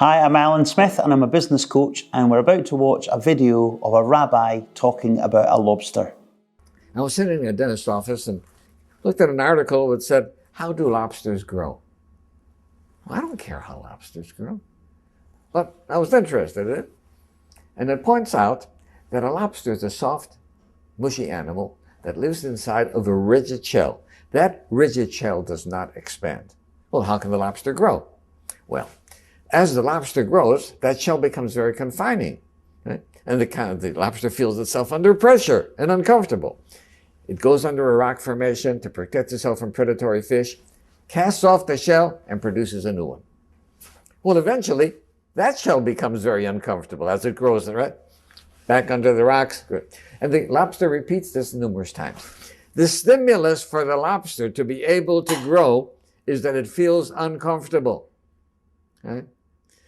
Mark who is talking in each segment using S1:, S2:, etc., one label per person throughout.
S1: Hi, I'm Alan Smith and I'm a business coach, and we're about to watch a video of a rabbi talking about a lobster.
S2: I was sitting in a dentist's office and looked at an article that said, how do lobsters grow? Well, I don't care how lobsters grow, but I was interested in it. And it points out that a lobster is a soft, mushy animal that lives inside of a rigid shell. That rigid shell does not expand. Well, how can the lobster grow? Well, as the lobster grows, that shell becomes very confining, right? And the lobster feels itself under pressure and uncomfortable. It goes under a rock formation to protect itself from predatory fish, casts off the shell, and produces a new one. Well, eventually, that shell becomes very uncomfortable as it grows, right? Back under the rocks. Good. And the lobster repeats this numerous times. The stimulus for the lobster to be able to grow is that it feels uncomfortable, right?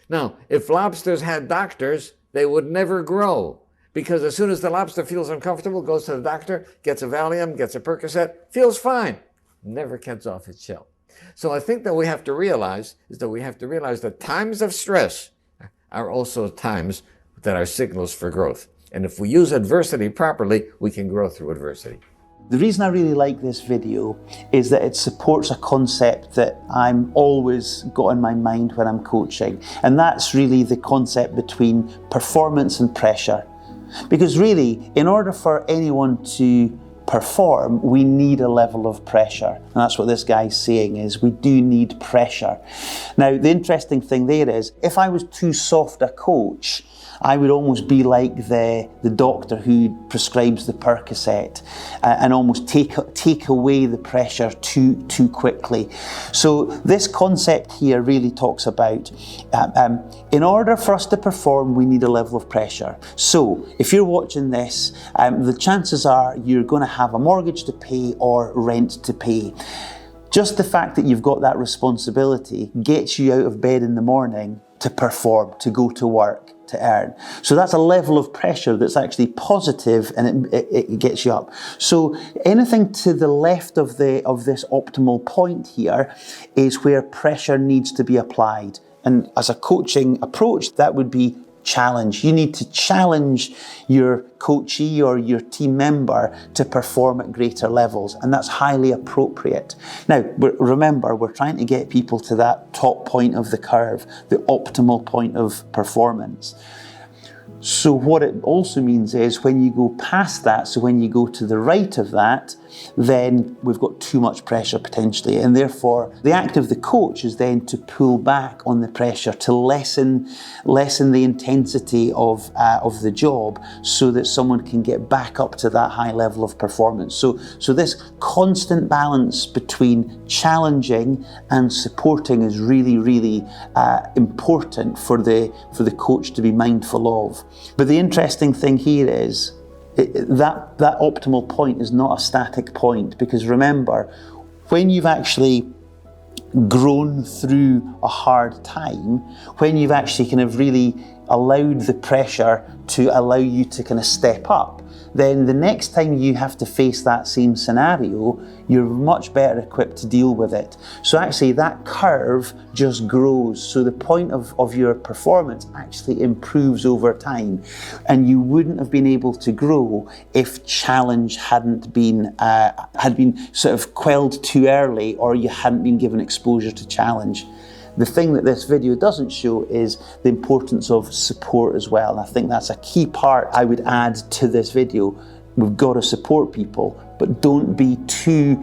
S2: Now, if lobsters had doctors, they would never grow, because as soon as the lobster feels uncomfortable, goes to the doctor, gets a Valium, gets a Percocet, feels fine, never gets off its shell. So I think that we have to realize that times of stress are also times that are signals for growth. And if we use adversity properly, we can grow through adversity.
S1: The reason I really like this video is that it supports a concept that I'm always got in my mind when I'm coaching, and that's really the concept between performance and pressure. Because really, in order for anyone to perform, we need a level of pressure. And that's what this guy's saying, is we do need pressure. Now, the interesting thing there is, if I was too soft a coach, I would almost be like the doctor who prescribes the Percocet and almost take away the pressure too quickly. So this concept here really talks about, in order for us to perform, we need a level of pressure. So if you're watching this, the chances are you're going to have a mortgage to pay or rent to pay. Just the fact that you've got that responsibility gets you out of bed in the morning to perform, to go to work, to earn. So that's a level of pressure that's actually positive, and it gets you up. So anything to the left of this optimal point here is where pressure needs to be applied. And as a coaching approach, that would be challenge. You need to challenge your coachee or your team member to perform at greater levels, and that's highly appropriate. Now, remember, we're trying to get people to that top point of the curve, the optimal point of performance. So what it also means is when you go past that, so when you go to the right of that, then we've got too much pressure potentially, and therefore the act of the coach is then to pull back on the pressure, to lessen the intensity of the job, so that someone can get back up to that high level of performance. So this constant balance between challenging and supporting is really important for the coach to be mindful of. But the interesting thing here is that optimal point is not a static point, because remember, when you've actually grown through a hard time, when you've actually kind of really allowed the pressure to allow you to kind of step up, then the next time you have to face that same scenario, you're much better equipped to deal with it. So actually that curve just grows. So the point of your performance actually improves over time. And you wouldn't have been able to grow if challenge had been sort of quelled too early, or you hadn't been given exposure to challenge. The thing that this video doesn't show is the importance of support as well. And I think that's a key part I would add to this video. We've got to support people, but don't be too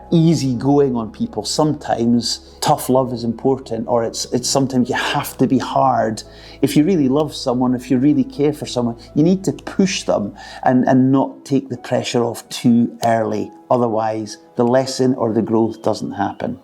S1: easy going on people. Sometimes tough love is important, or it's sometimes you have to be hard. If you really love someone, if you really care for someone, you need to push them and not take the pressure off too early. Otherwise, the lesson or the growth doesn't happen.